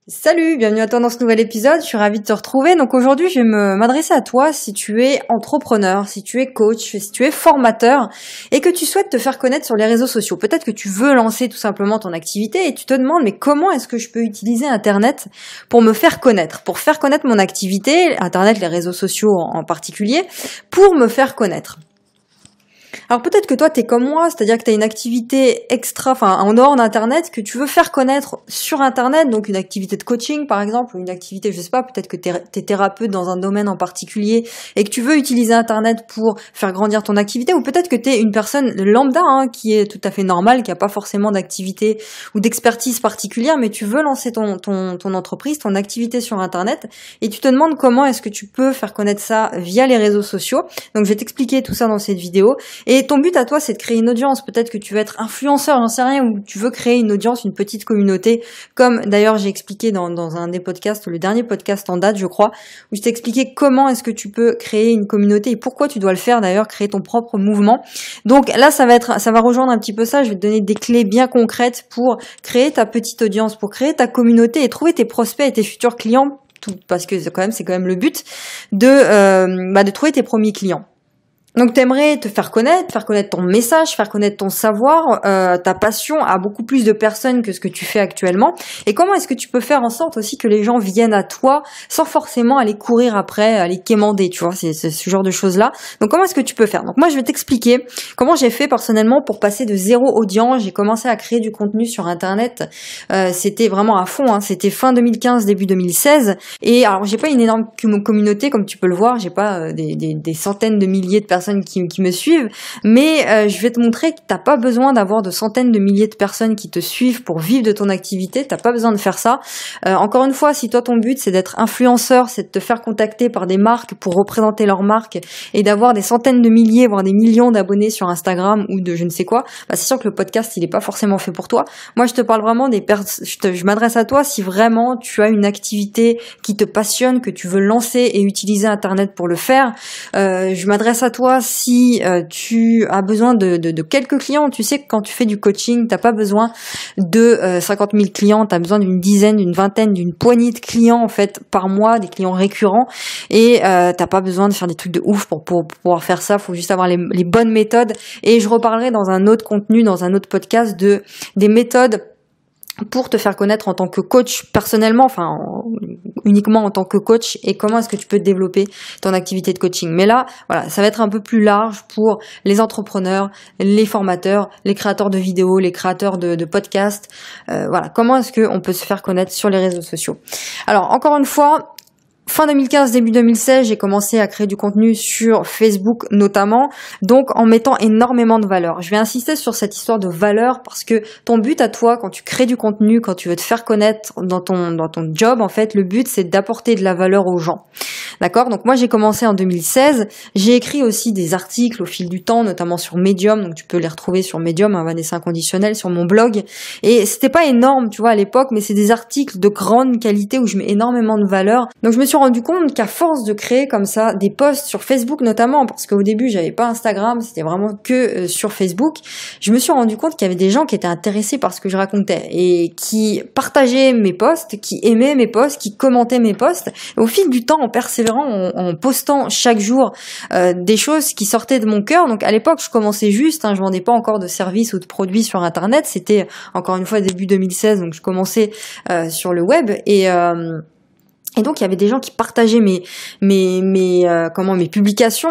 Salut, bienvenue à toi dans ce nouvel épisode, je suis ravie de te retrouver. Donc aujourd'hui, je vais m'adresser à toi si tu es entrepreneur, si tu es coach, si tu es formateur et que tu souhaites te faire connaître sur les réseaux sociaux. Peut-être que tu veux lancer tout simplement ton activité et tu te demandes mais comment est-ce que je peux utiliser Internet pour me faire connaître, pour faire connaître mon activité, Internet, les réseaux sociaux en particulier, pour me faire connaître. Alors peut-être que toi t'es comme moi, c'est-à-dire que t'as une activité en dehors d'Internet que tu veux faire connaître sur Internet, donc une activité de coaching par exemple, ou une activité, je sais pas, peut-être que t'es thérapeute dans un domaine en particulier et que tu veux utiliser Internet pour faire grandir ton activité, ou peut-être que t'es une personne lambda qui est tout à fait normale, qui a pas forcément d'activité ou d'expertise particulière, mais tu veux lancer ton entreprise, ton activité sur Internet et tu te demandes comment est-ce que tu peux faire connaître ça via les réseaux sociaux. Donc je vais t'expliquer tout ça dans cette vidéo. Et ton but à toi, c'est de créer une audience. Peut-être que tu veux être influenceur, j'en sais rien, ou tu veux créer une audience, une petite communauté, comme d'ailleurs j'ai expliqué dans un des podcasts, le dernier podcast en date, je crois, où je t'ai expliqué comment est-ce que tu peux créer une communauté et pourquoi tu dois le faire, d'ailleurs, créer ton propre mouvement. Donc là, ça va rejoindre un petit peu ça. Je vais te donner des clés bien concrètes pour créer ta petite audience, pour créer ta communauté et trouver tes prospects et tes futurs clients, parce que c'est quand même le but de trouver tes premiers clients. Donc t'aimerais te faire connaître ton message, faire connaître ton savoir, ta passion à beaucoup plus de personnes que ce que tu fais actuellement. Et comment est-ce que tu peux faire en sorte aussi que les gens viennent à toi sans forcément aller courir après, aller quémander, tu vois, c'est ce genre de choses-là. Donc comment est-ce que tu peux faire? Donc moi je vais t'expliquer comment j'ai fait personnellement pour passer de zéro audience. J'ai commencé à créer du contenu sur Internet. C'était vraiment à fond, c'était fin 2015, début 2016. Et alors j'ai pas une énorme communauté comme tu peux le voir, j'ai pas des centaines de milliers de personnes qui me suivent, mais je vais te montrer que t'as pas besoin d'avoir de centaines de milliers de personnes qui te suivent pour vivre de ton activité, t'as pas besoin de faire ça. Encore une fois, si toi ton but c'est d'être influenceur, c'est de te faire contacter par des marques pour représenter leur marque et d'avoir des centaines de milliers, voire des millions d'abonnés sur Instagram ou de je ne sais quoi, c'est sûr que le podcast il est pas forcément fait pour toi. Moi je te parle vraiment je m'adresse à toi si vraiment tu as une activité qui te passionne, que tu veux lancer et utiliser Internet pour le faire. Je m'adresse à toi si tu as besoin de quelques clients. Tu sais que quand tu fais du coaching, t'as pas besoin de 50 000 clients, t'as besoin d'une dizaine, d'une vingtaine, d'une poignée de clients en fait par mois, des clients récurrents, et t'as pas besoin de faire des trucs de ouf pour pouvoir faire ça. Faut juste avoir les bonnes méthodes, et je reparlerai dans un autre contenu, dans un autre podcast des méthodes pour te faire connaître en tant que coach personnellement, uniquement en tant que coach, et comment est-ce que tu peux développer ton activité de coaching. Mais là, voilà, ça va être un peu plus large pour les entrepreneurs, les formateurs, les créateurs de vidéos, les créateurs de podcasts. Voilà, comment est-ce qu'on peut se faire connaître sur les réseaux sociaux. Alors, encore une fois, fin 2015, début 2016, j'ai commencé à créer du contenu sur Facebook notamment, donc en mettant énormément de valeur. Je vais insister sur cette histoire de valeur parce que ton but à toi, quand tu crées du contenu, quand tu veux te faire connaître dans ton job, en fait, le but c'est d'apporter de la valeur aux gens. D'accord? Donc moi j'ai commencé en 2016, j'ai écrit aussi des articles au fil du temps, notamment sur Medium, donc tu peux les retrouver sur Medium, Vanessa Inconditionnelle, sur mon blog, et c'était pas énorme, tu vois, à l'époque, mais c'est des articles de grande qualité où je mets énormément de valeur. Donc je me suis rendu compte qu'à force de créer comme ça des posts sur Facebook notamment, parce qu'au début j'avais pas Instagram, c'était vraiment que sur Facebook, je me suis rendu compte qu'il y avait des gens qui étaient intéressés par ce que je racontais et qui partageaient mes posts, qui aimaient mes posts, qui commentaient mes posts. Et au fil du temps, en persévérant, en postant chaque jour des choses qui sortaient de mon cœur. Donc à l'époque je commençais juste, je vendais pas encore de services ou de produits sur Internet, c'était encore une fois début 2016, donc je commençais sur le web, et donc il y avait des gens qui partageaient mes publications,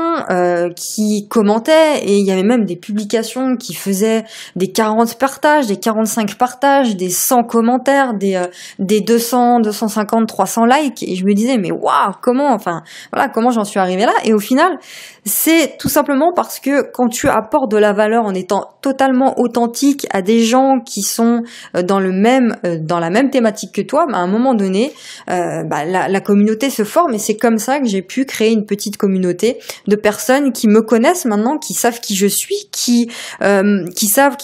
qui commentaient, et il y avait même des publications qui faisaient des 40 partages, des 45 partages, des 100 commentaires, des 200, 250, 300 likes, et je me disais mais waouh, comment j'en suis arrivée là. Et au final, c'est tout simplement parce que quand tu apportes de la valeur en étant totalement authentique à des gens qui sont dans la même thématique que toi, à un moment donné, la communauté se forme et c'est comme ça que j'ai pu créer une petite communauté de personnes qui me connaissent maintenant, qui savent qui je suis, qui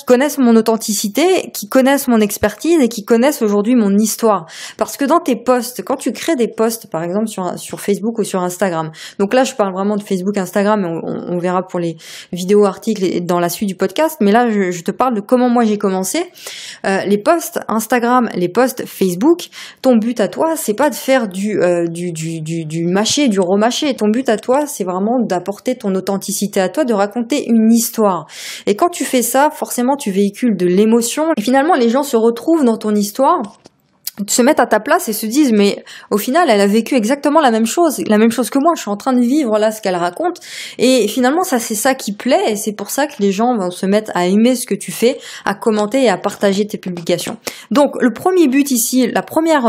connaissent mon authenticité, qui connaissent mon expertise et qui connaissent aujourd'hui mon histoire. Parce que dans tes posts, quand tu crées des posts, par exemple sur Facebook ou sur Instagram, donc là je parle vraiment de Facebook, Instagram, on verra pour les vidéos, articles et dans la suite du podcast, mais là je te parle de comment moi j'ai commencé. Les posts Instagram, les posts Facebook, ton but à toi, c'est pas de faire du mâché, du remâché. Ton but à toi, c'est vraiment d'apporter ton authenticité à toi, de raconter une histoire. Et quand tu fais ça, forcément, tu véhicules de l'émotion. Et finalement, les gens se retrouvent dans ton histoire, se mettent à ta place et se disent mais au final elle a vécu exactement la même chose que moi, je suis en train de vivre là ce qu'elle raconte et finalement ça c'est ça qui plaît et c'est pour ça que les gens vont se mettre à aimer ce que tu fais, à commenter et à partager tes publications. Donc le premier but ici, la première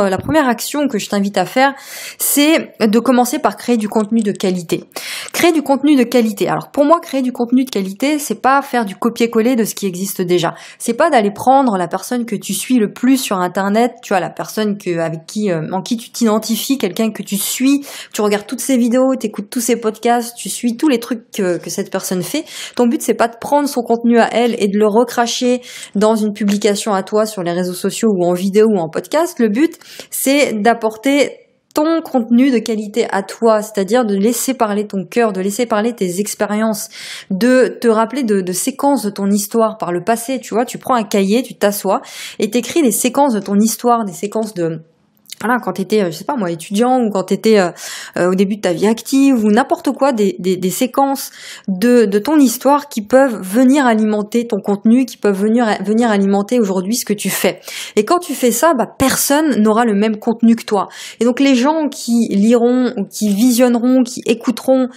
action que je t'invite à faire, c'est de commencer par créer du contenu de qualité. Créer du contenu de qualité. Alors pour moi créer du contenu de qualité, c'est pas faire du copier-coller de ce qui existe déjà. C'est pas d'aller prendre la personne que tu suis le plus sur internet, tu vois, la personne en qui tu t'identifies, quelqu'un que tu suis, tu regardes toutes ses vidéos, tu écoutes tous ses podcasts, tu suis tous les trucs que cette personne fait. Ton but c'est pas de prendre son contenu à elle et de le recracher dans une publication à toi sur les réseaux sociaux ou en vidéo ou en podcast. Le but c'est d'apporter ton contenu de qualité à toi, c'est-à-dire de laisser parler ton cœur, de laisser parler tes expériences, de te rappeler de séquences de ton histoire par le passé, tu vois, tu prends un cahier, tu t'assois et t'écris des séquences de ton histoire, des séquences de voilà, quand t'étais, je sais pas moi, étudiant ou quand t'étais au début de ta vie active ou n'importe quoi, des séquences de ton histoire qui peuvent venir alimenter ton contenu, qui peuvent venir alimenter aujourd'hui ce que tu fais. Et quand tu fais ça, personne n'aura le même contenu que toi. Et donc les gens qui liront, ou qui visionneront, qui écouteront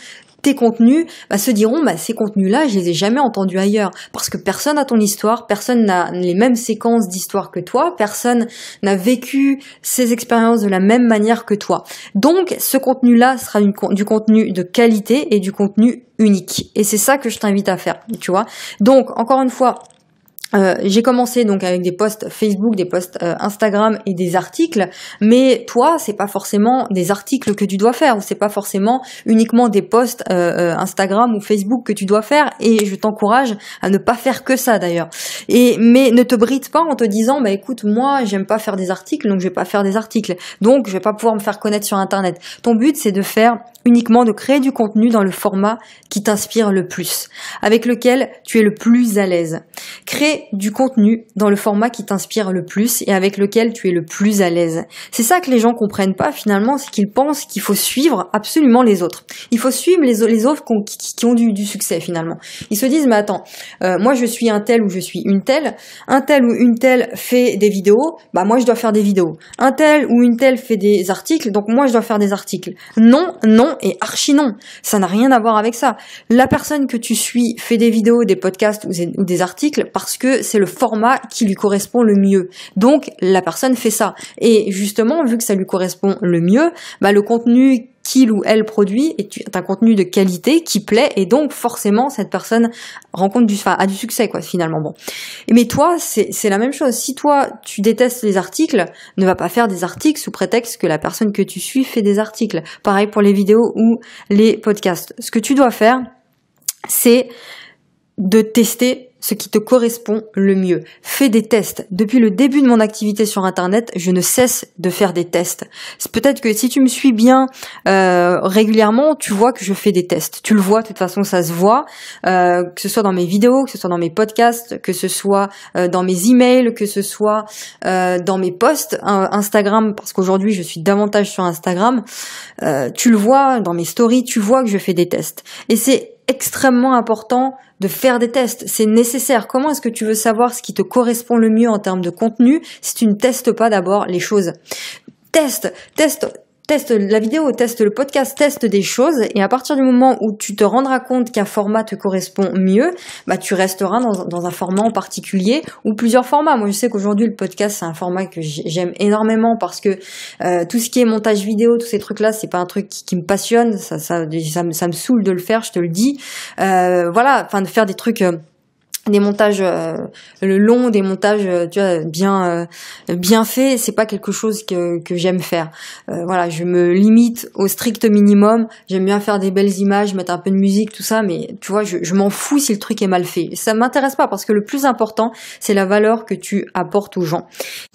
tes contenus, se diront ces contenus-là, je les ai jamais entendus ailleurs parce que personne n'a ton histoire, personne n'a les mêmes séquences d'histoire que toi, personne n'a vécu ces expériences de la même manière que toi. Donc ce contenu-là sera du contenu de qualité et du contenu unique. Et c'est ça que je t'invite à faire, tu vois. Donc encore une fois, j'ai commencé donc avec des posts Facebook, des posts Instagram et des articles, mais toi c'est pas forcément des articles que tu dois faire ou c'est pas forcément uniquement des posts Instagram ou Facebook que tu dois faire et je t'encourage à ne pas faire que ça d'ailleurs. Mais ne te bride pas en te disant écoute, moi j'aime pas faire des articles donc je vais pas faire des articles, donc je vais pas pouvoir me faire connaître sur internet. Ton but c'est de faire uniquement de créer du contenu dans le format qui t'inspire le plus, avec lequel tu es le plus à l'aise. Crée du contenu dans le format qui t'inspire le plus et avec lequel tu es le plus à l'aise. C'est ça que les gens comprennent pas finalement, c'est qu'ils pensent qu'il faut suivre absolument les autres. Il faut suivre les autres qui ont du succès finalement. Ils se disent attends, moi je suis un tel ou je suis une telle, un tel ou une telle fait des vidéos, moi je dois faire des vidéos. Un tel ou une telle fait des articles, donc moi je dois faire des articles. Non et archi non. Ça n'a rien à voir avec ça. La personne que tu suis fait des vidéos, des podcasts ou des articles parce que c'est le format qui lui correspond le mieux. Donc la personne fait ça. Et justement, vu que ça lui correspond le mieux, le contenu qu'il ou elle produit est un contenu de qualité qui plaît et donc forcément cette personne a du succès finalement. Bon. Mais toi c'est la même chose. Si toi tu détestes les articles, ne va pas faire des articles sous prétexte que la personne que tu suis fait des articles. Pareil pour les vidéos ou les podcasts. Ce que tu dois faire, c'est de tester ce qui te correspond le mieux. Fais des tests. Depuis le début de mon activité sur Internet, je ne cesse de faire des tests. C'est peut-être que si tu me suis bien régulièrement, tu vois que je fais des tests. Tu le vois, de toute façon, ça se voit, que ce soit dans mes vidéos, que ce soit dans mes podcasts, que ce soit dans mes emails, que ce soit dans mes posts Instagram, parce qu'aujourd'hui, je suis davantage sur Instagram. Tu le vois dans mes stories, tu vois que je fais des tests. Et c'est extrêmement important de faire des tests, c'est nécessaire. Comment est-ce que tu veux savoir ce qui te correspond le mieux en termes de contenu si tu ne testes pas d'abord les choses? Teste la vidéo, teste le podcast, teste des choses et à partir du moment où tu te rendras compte qu'un format te correspond mieux, tu resteras dans un format en particulier ou plusieurs formats. Moi, je sais qu'aujourd'hui, le podcast, c'est un format que j'aime énormément parce que tout ce qui est montage vidéo, tous ces trucs-là, c'est pas un truc qui me passionne. Ça me saoule de le faire, je te le dis. De faire des trucs des montages longs, des montages tu vois bien faits, c'est pas quelque chose que j'aime faire. Voilà, je me limite au strict minimum. J'aime bien faire des belles images, mettre un peu de musique, tout ça, mais tu vois, je m'en fous si le truc est mal fait. Ça m'intéresse pas parce que le plus important, c'est la valeur que tu apportes aux gens.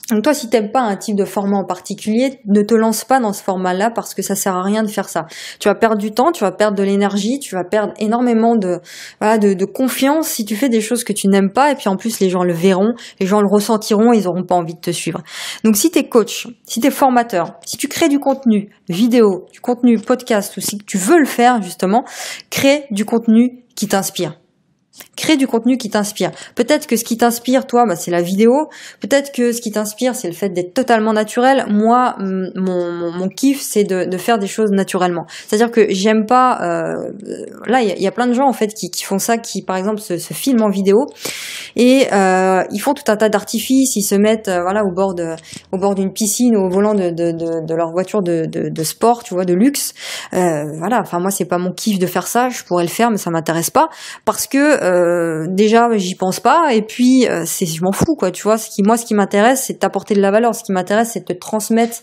Donc toi, si t'aimes pas un type de format en particulier, ne te lance pas dans ce format-là parce que ça sert à rien de faire ça. Tu vas perdre du temps, tu vas perdre de l'énergie, tu vas perdre énormément de confiance si tu fais des choses que tu n'aimes pas, et puis en plus les gens le verront, les gens le ressentiront, ils auront pas envie de te suivre. Donc si t'es coach, si t'es formateur, si tu crées du contenu vidéo, du contenu podcast, ou si tu veux le faire justement, crée du contenu qui t'inspire. Crée du contenu qui t'inspire. Peut-être que ce qui t'inspire, toi, c'est la vidéo. Peut-être que ce qui t'inspire, c'est le fait d'être totalement naturel. Moi, mon kiff, c'est de faire des choses naturellement. C'est-à-dire que j'aime pas... là, il y a plein de gens, en fait, qui font ça, qui, par exemple, se filment en vidéo. Et ils font tout un tas d'artifices. Ils se mettent au bord d'une piscine, au volant de leur voiture de sport, tu vois, de luxe. Enfin, moi, c'est pas mon kiff de faire ça. Je pourrais le faire, mais ça m'intéresse pas. Parce que déjà j'y pense pas, et puis je m'en fous quoi, tu vois. Ce qui m'intéresse, c'est de t'apporter de la valeur. Ce qui m'intéresse, c'est de te transmettre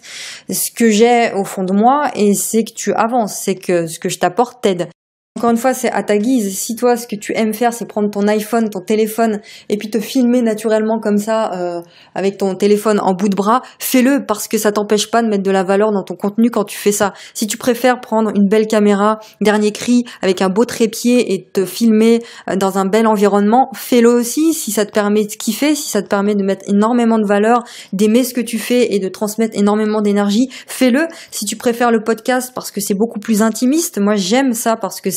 ce que j'ai au fond de moi, et c'est que tu avances, c'est que ce que je t'apporte t'aide. Encore une fois, c'est à ta guise. Si toi, ce que tu aimes faire, c'est prendre ton iPhone, ton téléphone, et puis te filmer naturellement comme ça, avec ton téléphone en bout de bras, fais-le, parce que ça t'empêche pas de mettre de la valeur dans ton contenu quand tu fais ça. Si tu préfères prendre une belle caméra, dernier cri, avec un beau trépied, et te filmer dans un bel environnement, fais-le aussi. Si ça te permet de kiffer, si ça te permet de mettre énormément de valeur, d'aimer ce que tu fais et de transmettre énormément d'énergie, fais-le. Si tu préfères le podcast parce que c'est beaucoup plus intimiste, moi j'aime ça parce que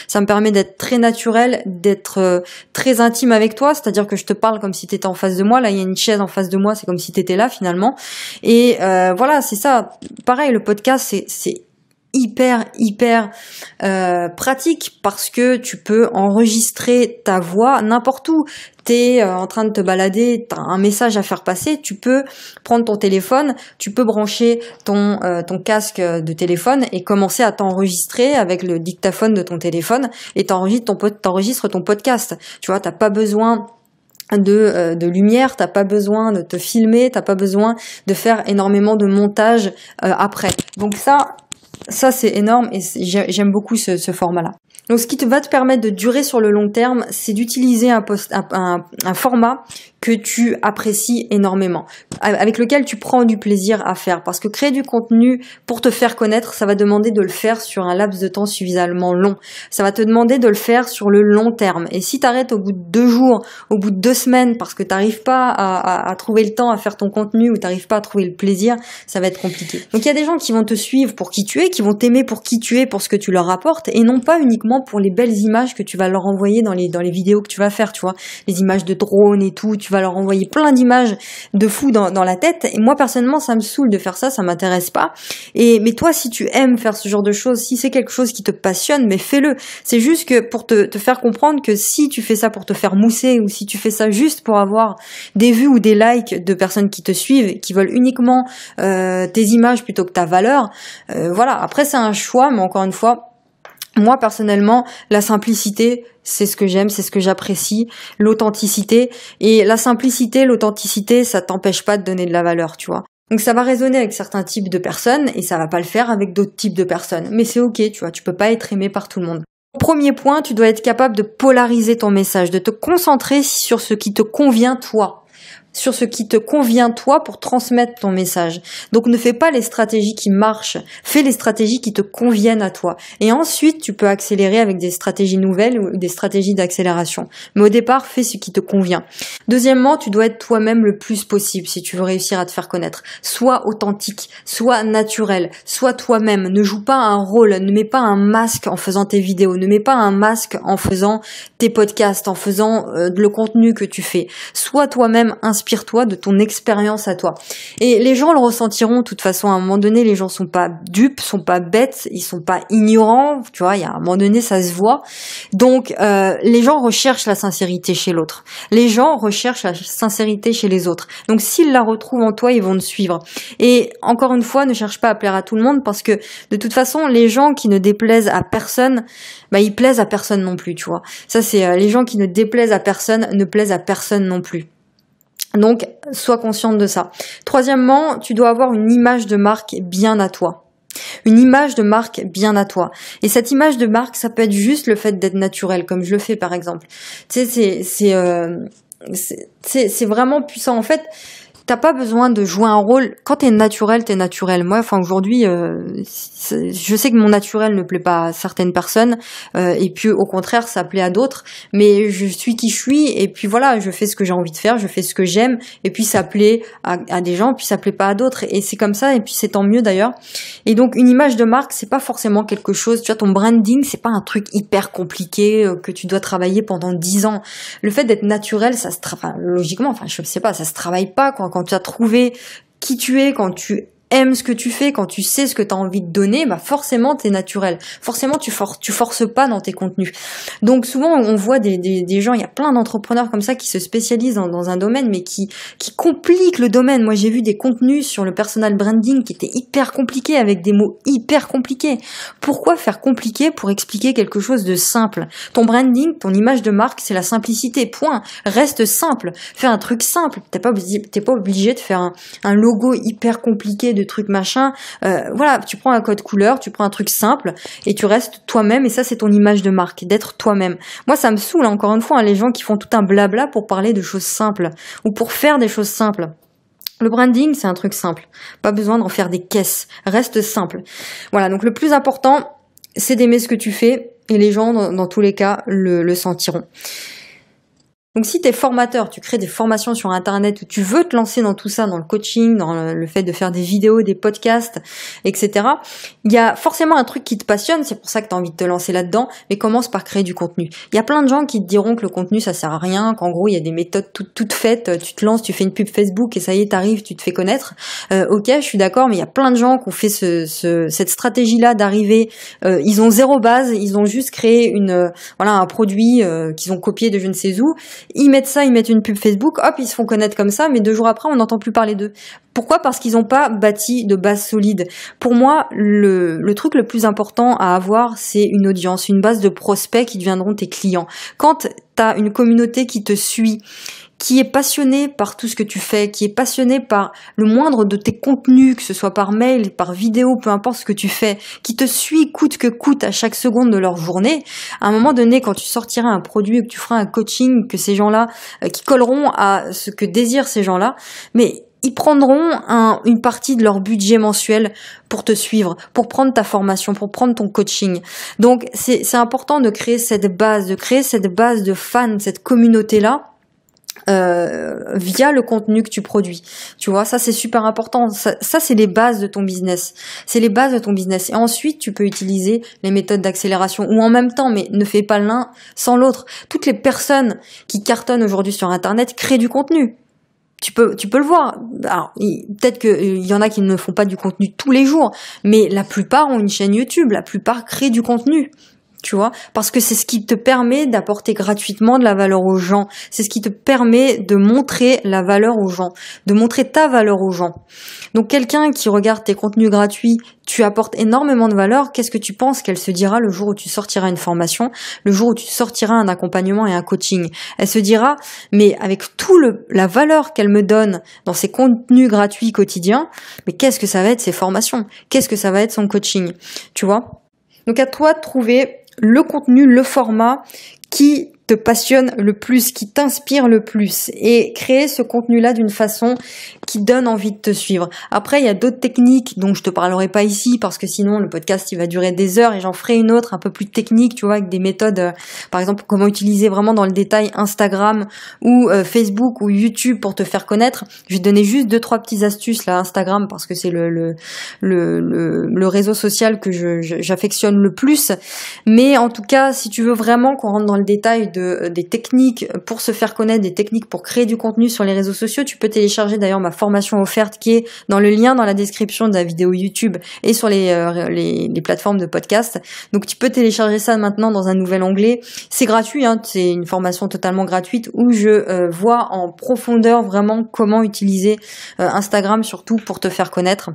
ça me permet d'être très naturel, d'être très intime avec toi, c'est-à-dire que je te parle comme si tu étais en face de moi. Là, il y a une chaise en face de moi, c'est comme si tu étais là finalement. Et voilà, c'est ça. Pareil, le podcast, c'est hyper pratique parce que tu peux enregistrer ta voix n'importe où. T'es en train de te balader, t'as un message à faire passer, tu peux prendre ton téléphone, tu peux brancher ton casque de téléphone et commencer à t'enregistrer avec le dictaphone de ton téléphone, et t'enregistres ton podcast. Tu vois, t'as pas besoin de lumière, t'as pas besoin de te filmer, t'as pas besoin de faire énormément de montage après. Donc ça c'est énorme, et j'aime beaucoup ce format-là. Donc ce qui va te permettre de durer sur le long terme, c'est d'utiliser un format que tu apprécies énormément, avec lequel tu prends du plaisir à faire. Parce que créer du contenu pour te faire connaître, ça va demander de le faire sur un laps de temps suffisamment long. Ça va te demander de le faire sur le long terme. Et si t'arrêtes au bout de 2 jours, au bout de 2 semaines, parce que t'arrives pas à trouver le temps à faire ton contenu, ou t'arrives pas à trouver le plaisir, ça va être compliqué. Donc il y a des gens qui vont te suivre pour qui tu es, qui vont t'aimer pour qui tu es, pour ce que tu leur apportes, et non pas uniquement pour les belles images que tu vas leur envoyer dans les vidéos que tu vas faire, tu vois, les images de drone et tout. Tu vas leur envoyer plein d'images de fou dans la tête. Et moi, personnellement, ça me saoule de faire ça m'intéresse pas. Mais toi, si tu aimes faire ce genre de choses, si c'est quelque chose qui te passionne, mais fais-le. C'est juste que pour te faire comprendre que si tu fais ça pour te faire mousser, ou si tu fais ça juste pour avoir des vues ou des likes de personnes qui te suivent, qui veulent uniquement tes images plutôt que ta valeur, voilà. Après, c'est un choix, mais encore une fois, moi, personnellement, la simplicité, c'est ce que j'aime, c'est ce que j'apprécie, l'authenticité. Et la simplicité, l'authenticité, ça t'empêche pas de donner de la valeur, tu vois. Donc ça va résonner avec certains types de personnes, et ça va pas le faire avec d'autres types de personnes. Mais c'est ok, tu vois, tu peux pas être aimé par tout le monde. Premier point, tu dois être capable de polariser ton message, de te concentrer sur ce qui te convient toi. Sur ce qui te convient toi pour transmettre ton message. Donc ne fais pas les stratégies qui marchent, fais les stratégies qui te conviennent à toi. Et ensuite, tu peux accélérer avec des stratégies nouvelles ou des stratégies d'accélération. Mais au départ, fais ce qui te convient. Deuxièmement, tu dois être toi-même le plus possible si tu veux réussir à te faire connaître. Sois authentique, sois naturel, sois toi-même. Ne joue pas un rôle, ne mets pas un masque en faisant tes vidéos, ne mets pas un masque en faisant tes podcasts, en faisant le contenu que tu fais. Sois toi-même inspiré. inspire-toi de ton expérience à toi. Et les gens le ressentiront de toute façon. À un moment donné, les gens sont pas dupes, sont pas bêtes, ils sont pas ignorants. Tu vois, il y a un moment donné, ça se voit. Donc, les gens recherchent la sincérité chez l'autre. Les gens recherchent la sincérité chez les autres. Donc, s'ils la retrouvent en toi, ils vont te suivre. Et encore une fois, ne cherche pas à plaire à tout le monde parce que de toute façon, les gens qui ne déplaisent à personne, ils plaisent à personne non plus, tu vois. Ça, c'est les gens qui ne déplaisent à personne ne plaisent à personne non plus. Donc, sois consciente de ça. Troisièmement, tu dois avoir une image de marque bien à toi. Une image de marque bien à toi. Et cette image de marque, ça peut être juste le fait d'être naturel, comme je le fais par exemple. Tu sais, c'est vraiment puissant. En fait, t'as pas besoin de jouer un rôle. Quand t'es naturel, t'es naturel. Moi, aujourd'hui, je sais que mon naturel ne plaît pas à certaines personnes, et puis au contraire, ça plaît à d'autres. Mais je suis qui je suis, et puis voilà, je fais ce que j'ai envie de faire, je fais ce que j'aime, et puis ça plaît à des gens, puis ça plaît pas à d'autres. Et c'est comme ça, et puis c'est tant mieux d'ailleurs. Et donc, une image de marque, c'est pas forcément quelque chose. Tu vois, ton branding, c'est pas un truc hyper compliqué que tu dois travailler pendant 10 ans. Le fait d'être naturel, ça se travaille logiquement. Enfin, je sais pas, ça se travaille pas quand tu as trouvé qui tu es, quand tu aimes ce que tu fais, quand tu sais ce que tu as envie de donner, forcément t'es naturel. Forcément tu forces pas dans tes contenus. Donc souvent on voit des gens, il y a plein d'entrepreneurs comme ça qui se spécialisent dans un domaine mais qui compliquent le domaine. Moi j'ai vu des contenus sur le personal branding qui étaient hyper compliqués avec des mots hyper compliqués. Pourquoi faire compliqué pour expliquer quelque chose de simple? Ton branding, ton image de marque, c'est la simplicité. Point. Reste simple. Fais un truc simple. T'es pas obligé de faire un logo hyper compliqué de trucs machin. Voilà, tu prends un code couleur, tu prends un truc simple et tu restes toi-même et ça c'est ton image de marque, d'être toi-même. Moi ça me saoule encore une fois les gens qui font tout un blabla pour parler de choses simples ou pour faire des choses simples. Le branding, c'est un truc simple. Pas besoin d'en faire des caisses. Reste simple. Voilà, donc le plus important, c'est d'aimer ce que tu fais et les gens dans tous les cas le sentiront. Donc si tu es formateur, tu crées des formations sur Internet où tu veux te lancer dans tout ça, dans le coaching, dans le fait de faire des vidéos, des podcasts, etc. Il y a forcément un truc qui te passionne, c'est pour ça que tu as envie de te lancer là-dedans, mais commence par créer du contenu. Il y a plein de gens qui te diront que le contenu ça sert à rien, qu'en gros il y a des méthodes toutes faites, tu te lances, tu fais une pub Facebook et ça y est, t'arrives, tu te fais connaître. Ok, je suis d'accord, mais il y a plein de gens qui ont fait cette stratégie-là d'arriver, ils ont zéro base, ils ont juste créé un produit qu'ils ont copié de je ne sais où. Ils mettent une pub Facebook, hop, ils se font connaître comme ça, mais 2 jours après, on n'entend plus parler d'eux. Pourquoi ? Parce qu'ils n'ont pas bâti de base solide. Pour moi, le truc le plus important à avoir, c'est une audience, une base de prospects qui deviendront tes clients. Quand tu as une communauté qui te suit, qui est passionné par tout ce que tu fais, qui est passionné par le moindre de tes contenus, que ce soit par mail, par vidéo, peu importe ce que tu fais, qui te suit coûte que coûte à chaque seconde de leur journée, à un moment donné, quand tu sortiras un produit, que tu feras un coaching, que ces gens-là, qui colleront à ce que désirent ces gens-là, mais ils prendront une partie de leur budget mensuel pour te suivre, pour prendre ta formation, pour prendre ton coaching. Donc, c'est important de créer cette base de fans, cette communauté-là, via le contenu que tu produis. Tu vois, ça c'est super important. Ça c'est les bases de ton business. C'est les bases de ton business. Et ensuite, tu peux utiliser les méthodes d'accélération ou en même temps, mais ne fais pas l'un sans l'autre. Toutes les personnes qui cartonnent aujourd'hui sur Internet créent du contenu. Tu peux le voir. Alors, peut-être qu'il y en a qui ne font pas du contenu tous les jours, mais la plupart ont une chaîne YouTube. La plupart créent du contenu. Tu vois, parce que c'est ce qui te permet d'apporter gratuitement de la valeur aux gens. C'est ce qui te permet de montrer la valeur aux gens, de montrer ta valeur aux gens. Donc quelqu'un qui regarde tes contenus gratuits, tu apportes énormément de valeur. Qu'est-ce que tu penses qu'elle se dira le jour où tu sortiras une formation, le jour où tu sortiras un accompagnement et un coaching? Elle se dira, mais avec la valeur qu'elle me donne dans ses contenus gratuits quotidiens, mais qu'est-ce que ça va être ses formations? Qu'est-ce que ça va être son coaching? Tu vois? Donc à toi de trouver le contenu, le format qui te passionne le plus, qui t'inspire le plus et créer ce contenu-là d'une façon qui donne envie de te suivre. Après, il y a d'autres techniques dont je te parlerai pas ici parce que sinon le podcast il va durer des heures et j'en ferai une autre un peu plus technique, tu vois, avec des méthodes, par exemple comment utiliser vraiment dans le détail Instagram ou Facebook ou YouTube pour te faire connaître. Je vais te donner juste 2-3 petites astuces là, Instagram parce que c'est le réseau social que j'affectionne le plus. Mais en tout cas, si tu veux vraiment qu'on rentre dans le détail des techniques pour se faire connaître, des techniques pour créer du contenu sur les réseaux sociaux, tu peux télécharger d'ailleurs ma formation offerte qui est dans le lien dans la description de la vidéo YouTube et sur les plateformes de podcast. Donc tu peux télécharger ça maintenant dans un nouvel onglet. C'est gratuit, hein, c'est une formation totalement gratuite où je vois en profondeur vraiment comment utiliser Instagram, surtout pour te faire connaître.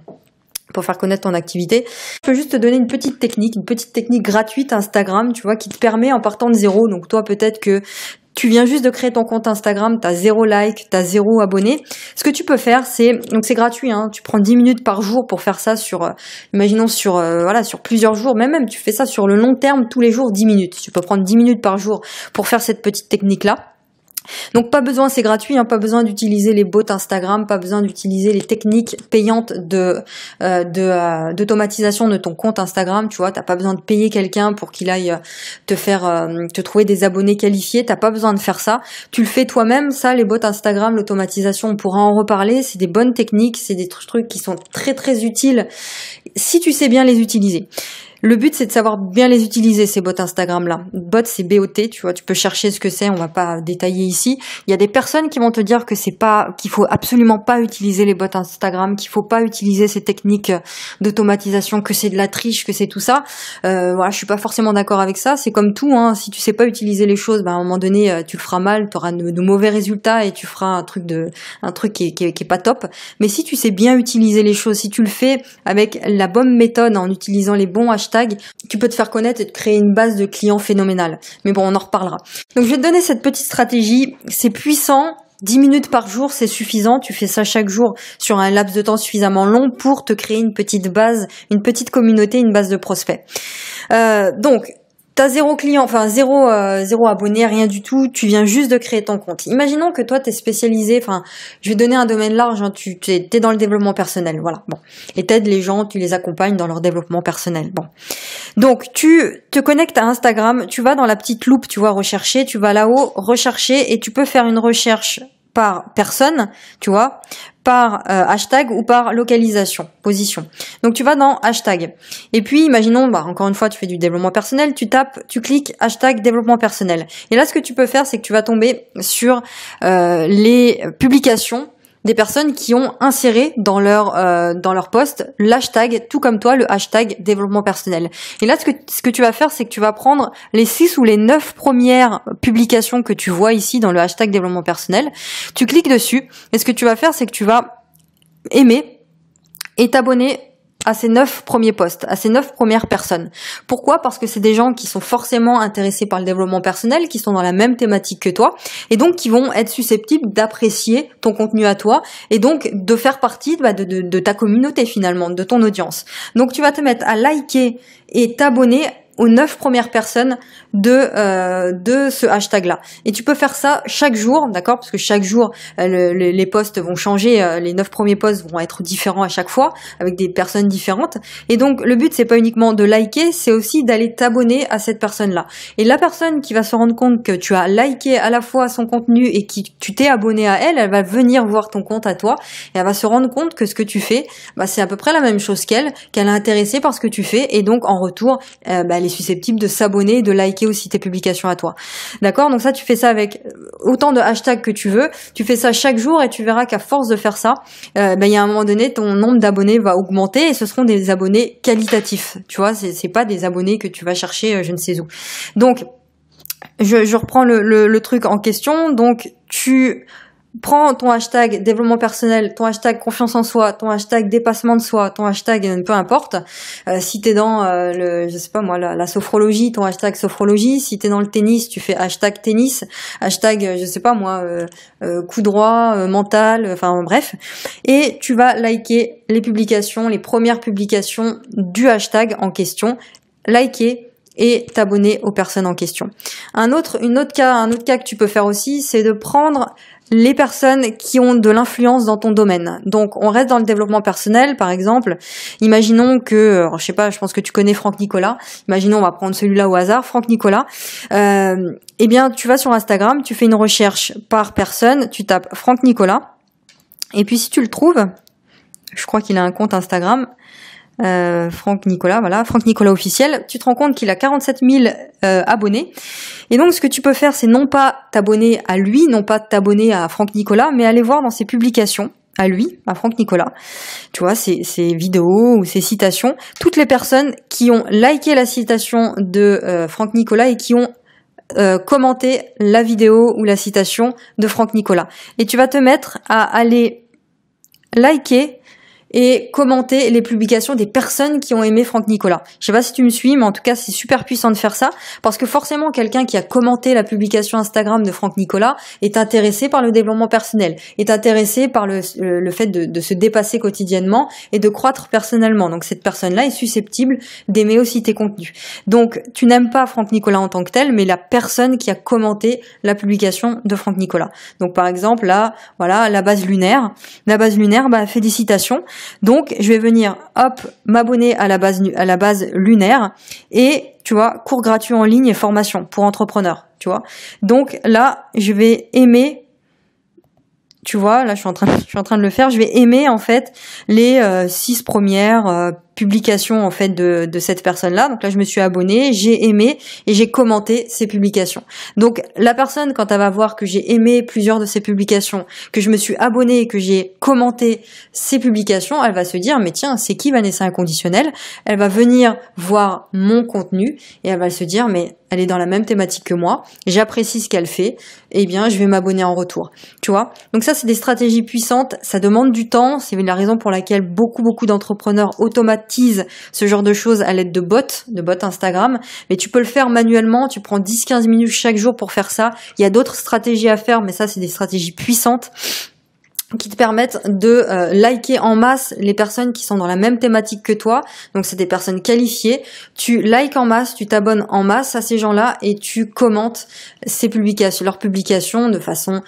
Pour faire connaître ton activité. Je peux juste te donner une petite technique gratuite Instagram, tu vois, qui te permet en partant de zéro. Donc toi, peut-être que tu viens juste de créer ton compte Instagram, t'as 0 like, t'as 0 abonné. Ce que tu peux faire, donc c'est gratuit, hein, tu prends 10 minutes par jour pour faire ça imaginons sur plusieurs jours, même tu fais ça sur le long terme, tous les jours 10 minutes. Tu peux prendre 10 minutes par jour pour faire cette petite technique-là. Donc pas besoin, c'est gratuit, hein, pas besoin d'utiliser les bots Instagram, pas besoin d'utiliser les techniques payantes d'automatisation de ton compte Instagram, tu vois, t'as pas besoin de payer quelqu'un pour qu'il aille te trouver des abonnés qualifiés, t'as pas besoin de faire ça, tu le fais toi-même. Ça, les bots Instagram, l'automatisation, on pourra en reparler, c'est des bonnes techniques, c'est des trucs qui sont très très utiles si tu sais bien les utiliser. Le but, c'est de savoir bien les utiliser, ces bots Instagram-là. Bot, c'est BOT, tu vois, tu peux chercher ce que c'est, on va pas détailler ici. Il y a des personnes qui vont te dire que qu'il faut absolument pas utiliser les bots Instagram, qu'il faut pas utiliser ces techniques d'automatisation, que c'est de la triche, que c'est tout ça. Voilà, je suis pas forcément d'accord avec ça. C'est comme tout, hein. Si tu sais pas utiliser les choses, à un moment donné, tu le feras mal, tu auras de mauvais résultats et tu feras un truc qui est pas top. Mais si tu sais bien utiliser les choses, si tu le fais avec la bonne méthode, en utilisant les bons hashtags, tu peux te faire connaître et te créer une base de clients phénoménale. Mais bon, on en reparlera. Donc je vais te donner cette petite stratégie, c'est puissant. 10 minutes par jour, c'est suffisant. Tu fais ça chaque jour sur un laps de temps suffisamment long pour te créer une petite base, une petite communauté, une base de prospects. Donc, t'as 0 client, enfin zéro abonné, rien du tout, tu viens juste de créer ton compte. Imaginons que toi t'es spécialisé, je vais donner un domaine large, hein, t'es dans le développement personnel, voilà, bon. Et t'aides les gens, tu les accompagnes dans leur développement personnel, bon. Donc tu te connectes à Instagram, tu vas dans la petite loupe, tu vois, rechercher, tu vas là-haut, rechercher, et tu peux faire une recherche par personne, tu vois, par hashtag ou par localisation, position. Donc tu vas dans hashtag. Et puis imaginons, encore une fois, tu fais du développement personnel, tu cliques hashtag développement personnel. Et là, ce que tu peux faire, c'est que tu vas tomber sur les publications des personnes qui ont inséré dans leur post l'hashtag, tout comme toi, le hashtag développement personnel. Et là, ce que tu vas faire, c'est que tu vas prendre les 6 ou les 9 premières publications que tu vois ici dans le hashtag développement personnel. Tu cliques dessus, et ce que tu vas faire, c'est que tu vas aimer et t'abonner à ces 9 premiers posts, à ces 9 premières personnes. Pourquoi ? Parce que c'est des gens qui sont forcément intéressés par le développement personnel, qui sont dans la même thématique que toi, et donc qui vont être susceptibles d'apprécier ton contenu à toi, et donc de faire partie de ta communauté finalement, de ton audience. Donc tu vas te mettre à liker et t'abonner aux 9 premières personnes de ce hashtag-là. Et tu peux faire ça chaque jour, d'accord ? Parce que chaque jour, les posts vont changer, les 9 premiers posts vont être différents à chaque fois, avec des personnes différentes. Et donc, le but, c'est pas uniquement de liker, c'est aussi d'aller t'abonner à cette personne-là. Et la personne qui va se rendre compte que tu as liké à la fois son contenu et que tu t'es abonné à elle, elle va venir voir ton compte à toi, et elle va se rendre compte que ce que tu fais, c'est à peu près la même chose qu'elle est intéressée par ce que tu fais, et donc, en retour, elle est susceptible de s'abonner et de liker aussi tes publications à toi. D'accord ? Donc ça, tu fais ça avec autant de hashtags que tu veux. Tu fais ça chaque jour et tu verras qu'à force de faire ça, il y a un moment donné, ton nombre d'abonnés va augmenter et ce seront des abonnés qualitatifs. Tu vois, c'est pas des abonnés que tu vas chercher je ne sais où. Donc, je reprends le truc en question. Donc, tu prends ton hashtag développement personnel, ton hashtag confiance en soi, ton hashtag dépassement de soi, ton hashtag peu importe. Si t'es dans la sophrologie, ton hashtag sophrologie. Si t'es dans le tennis, tu fais hashtag tennis, hashtag coup droit, mental, enfin bref. Et tu vas liker les publications, les premières publications du hashtag en question, liker et t'abonner aux personnes en question. Un autre cas que tu peux faire aussi, c'est de prendre les personnes qui ont de l'influence dans ton domaine. Donc, on reste dans le développement personnel, par exemple. Imaginons que, je pense que tu connais Franck Nicolas. Imaginons, on va prendre celui-là au hasard, Franck Nicolas. Eh bien, tu vas sur Instagram, tu fais une recherche par personne, tu tapes Franck Nicolas. Et puis, si tu le trouves, je crois qu'il a un compte Instagram. Franck Nicolas, voilà, Franck Nicolas officiel, tu te rends compte qu'il a 47 000 abonnés. Et donc, ce que tu peux faire, c'est non pas t'abonner à lui, non pas t'abonner à Franck Nicolas, mais aller voir dans ses publications, à lui, à Franck Nicolas, tu vois, ses vidéos ou ses citations, toutes les personnes qui ont liké la citation de Franck Nicolas et qui ont commenté la vidéo ou la citation de Franck Nicolas. Et tu vas te mettre à aller liker et commenter les publications des personnes qui ont aimé Franck Nicolas. Je sais pas si tu me suis, mais en tout cas, c'est super puissant de faire ça, parce que forcément, quelqu'un qui a commenté la publication Instagram de Franck Nicolas est intéressé par le développement personnel, est intéressé par le fait de se dépasser quotidiennement et de croître personnellement. Donc, cette personne-là est susceptible d'aimer aussi tes contenus. Donc, tu n'aimes pas Franck Nicolas en tant que tel, mais la personne qui a commenté la publication de Franck Nicolas. Donc, par exemple, là, voilà, la base lunaire. La base lunaire, bah, félicitations. Donc, je vais venir, hop, m'abonner à la base lunaire et, tu vois, cours gratuit en ligne et formation pour entrepreneurs, tu vois. Donc, là, je vais aimer, tu vois, là, je suis en train de le faire, je vais aimer, en fait, les 6 premières publications, en fait, de cette personne-là. Donc là, je me suis abonnée, j'ai aimé et j'ai commenté ces publications. Donc, la personne, quand elle va voir que j'ai aimé plusieurs de ces publications, que je me suis abonnée et que j'ai commenté ces publications, elle va se dire, mais tiens, c'est qui Vanessa Inconditionnelle? Elle va venir voir mon contenu et elle va se dire, mais elle est dans la même thématique que moi, j'apprécie ce qu'elle fait, eh bien, je vais m'abonner en retour. Tu vois? Donc ça, c'est des stratégies puissantes, ça demande du temps, c'est la raison pour laquelle beaucoup d'entrepreneurs automatisent ce genre de choses à l'aide de bots Instagram, mais tu peux le faire manuellement, tu prends 10-15 minutes chaque jour pour faire ça. Il y a d'autres stratégies à faire, mais ça, c'est des stratégies puissantes qui te permettent de liker en masse les personnes qui sont dans la même thématique que toi. Donc c'est des personnes qualifiées. Tu likes en masse, tu t'abonnes en masse à ces gens-là et tu commentes leurs publications de façon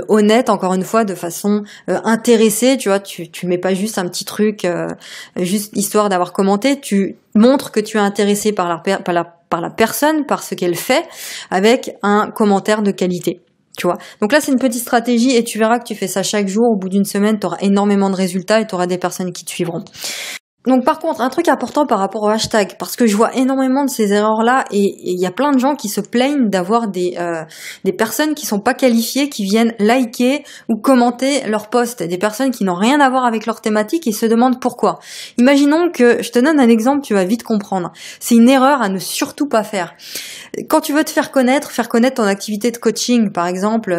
honnête, encore une fois, de façon intéressée. Tu vois, tu mets pas juste un petit truc juste histoire d'avoir commenté. Tu montres que tu es intéressé par la personne, par ce qu'elle fait, avec un commentaire de qualité. Tu vois. Donc là, c'est une petite stratégie et tu verras que tu fais ça chaque jour. Au bout d'une semaine, tu auras énormément de résultats et tu auras des personnes qui te suivront. Donc par contre, un truc important par rapport au hashtag, parce que je vois énormément de ces erreurs-là et il y a plein de gens qui se plaignent d'avoir des personnes qui sont pas qualifiées, qui viennent liker ou commenter leurs posts, des personnes qui n'ont rien à voir avec leur thématique et se demandent pourquoi. Imaginons que, je te donne un exemple, tu vas vite comprendre. C'est une erreur à ne surtout pas faire. Quand tu veux te faire connaître ton activité de coaching, par exemple,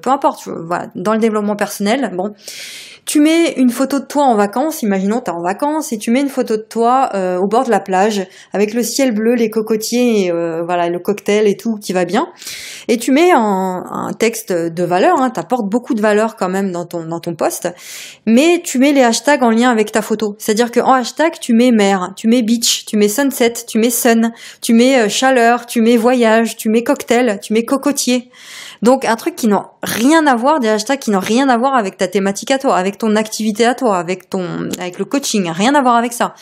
peu importe, voilà, dans le développement personnel, bon, tu mets une photo de toi en vacances, imaginons t'es en vacances, et tu mets une photo de toi au bord de la plage, avec le ciel bleu, les cocotiers, et, voilà, le cocktail et tout qui va bien, et tu mets un texte de valeur, hein, t'apportes beaucoup de valeur quand même dans ton post, mais tu mets les hashtags en lien avec ta photo, c'est-à-dire qu'en hashtag tu mets mer, tu mets beach, tu mets sunset, tu mets sun, tu mets chaleur, tu mets voyage, tu mets cocktail, tu mets cocotier. Donc un truc qui n'a rien à voir, des hashtags qui n'ont rien à voir avec ta thématique à toi, avec ton activité à toi, avec le coaching, rien à voir avec ça.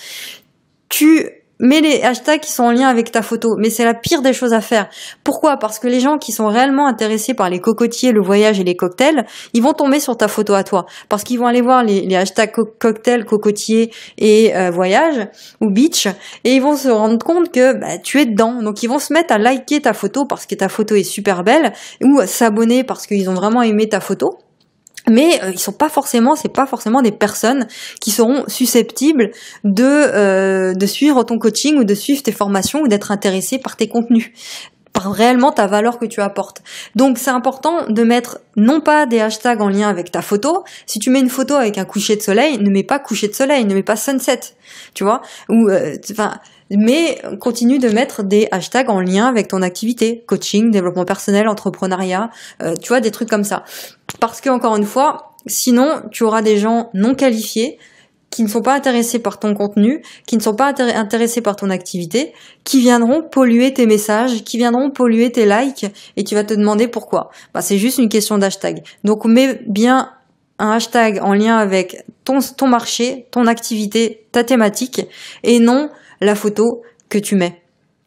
Tu mets les hashtags qui sont en lien avec ta photo, mais c'est la pire des choses à faire. Pourquoi? Parce que les gens qui sont réellement intéressés par les cocotiers, le voyage et les cocktails, ils vont tomber sur ta photo à toi, parce qu'ils vont aller voir les hashtags cocktail, cocotier et voyage ou beach, et ils vont se rendre compte que tu es dedans. Donc ils vont se mettre à liker ta photo parce que ta photo est super belle, ou à s'abonner parce qu'ils ont vraiment aimé ta photo. Mais c'est pas forcément des personnes qui seront susceptibles de suivre ton coaching ou de suivre tes formations ou d'être intéressées par tes contenus, par réellement ta valeur que tu apportes. Donc c'est important de mettre non pas des hashtags en lien avec ta photo. Si tu mets une photo avec un coucher de soleil, ne mets pas coucher de soleil, ne mets pas sunset, tu vois, ou mais continue de mettre des hashtags en lien avec ton activité, coaching, développement personnel, entrepreneuriat, tu vois, des trucs comme ça. Parce que, encore une fois, sinon, tu auras des gens non qualifiés qui ne sont pas intéressés par ton contenu, qui ne sont pas intéressés par ton activité, qui viendront polluer tes messages, qui viendront polluer tes likes, et tu vas te demander pourquoi. C'est juste une question d'hashtag. Donc, mets bien un hashtag en lien avec ton marché, ton activité, ta thématique, et non la photo que tu mets.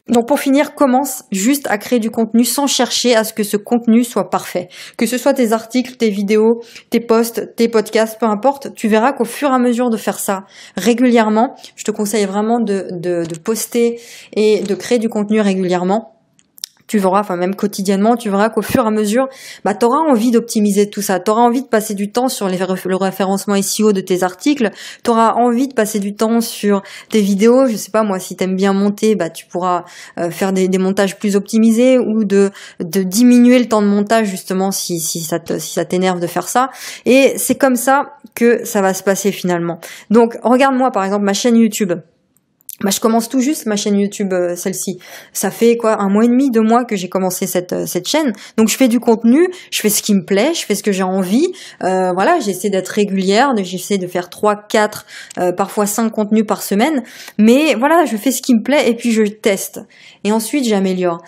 Donc pour finir, commence juste à créer du contenu sans chercher à ce que ce contenu soit parfait. Que ce soit tes articles, tes vidéos, tes posts, tes podcasts, peu importe, tu verras qu'au fur et à mesure de faire ça régulièrement, je te conseille vraiment de poster et de créer du contenu régulièrement. Tu verras, enfin même quotidiennement, tu verras qu'au fur et à mesure, tu auras envie d'optimiser tout ça. Tu auras envie de passer du temps sur le référencement SEO de tes articles. Tu auras envie de passer du temps sur tes vidéos. Je sais pas moi, si t'aimes bien monter, tu pourras faire des montages plus optimisés ou de diminuer le temps de montage justement si ça t'énerve de faire ça. Et c'est comme ça que ça va se passer finalement. Donc regarde-moi par exemple ma chaîne YouTube. Je commence tout juste ma chaîne YouTube, celle-ci. Ça fait 1 mois et demi, 2 mois que j'ai commencé cette chaîne. Donc je fais du contenu, je fais ce qui me plaît, je fais ce que j'ai envie. Voilà, j'essaie d'être régulière, j'essaie de faire 3, 4, parfois 5 contenus par semaine. Mais voilà, je fais ce qui me plaît et puis je teste. Et ensuite j'améliore.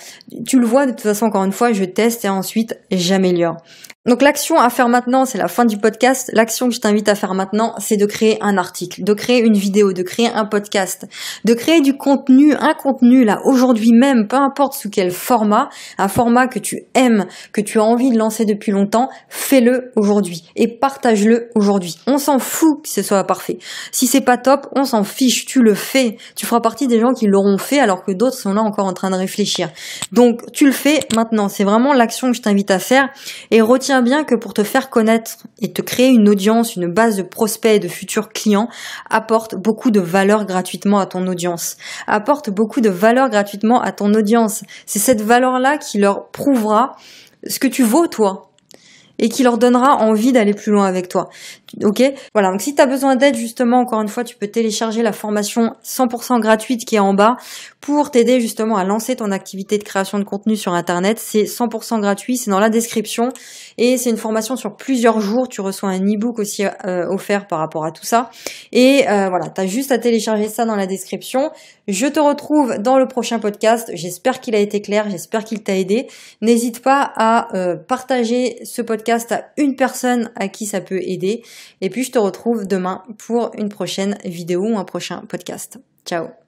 Tu le vois de toute façon, encore une fois, je teste et ensuite j'améliore. Donc l'action à faire maintenant, c'est la fin du podcast. L'action que je t'invite à faire maintenant, c'est de créer un article, de créer une vidéo, de créer un podcast, de créer du contenu, un contenu là aujourd'hui même, peu importe sous quel format, un format que tu aimes, que tu as envie de lancer depuis longtemps, fais-le aujourd'hui et partage-le aujourd'hui. On s'en fout que ce soit parfait. Si c'est pas top, on s'en fiche, tu le fais. Tu feras partie des gens qui l'auront fait alors que d'autres sont là encore en train de réfléchir. Donc tu le fais maintenant, c'est vraiment l'action que je t'invite à faire et retiens bien que pour te faire connaître et te créer une audience, une base de prospects et de futurs clients, apporte beaucoup de valeur gratuitement à ton audience. Apporte beaucoup de valeur gratuitement à ton audience. C'est cette valeur-là qui leur prouvera ce que tu vaux, toi, et qui leur donnera envie d'aller plus loin avec toi. Ok? Voilà. Donc, si tu as besoin d'aide, justement, encore une fois, tu peux télécharger la formation 100% gratuite qui est en bas pour t'aider justement à lancer ton activité de création de contenu sur Internet. C'est 100% gratuit. C'est dans la description et c'est une formation sur plusieurs jours. Tu reçois un e-book aussi offert par rapport à tout ça. Et voilà. T'as juste à télécharger ça dans la description. Je te retrouve dans le prochain podcast. J'espère qu'il a été clair. J'espère qu'il t'a aidé. N'hésite pas à partager ce podcast à une personne à qui ça peut aider. Et puis, je te retrouve demain pour une prochaine vidéo ou un prochain podcast. Ciao!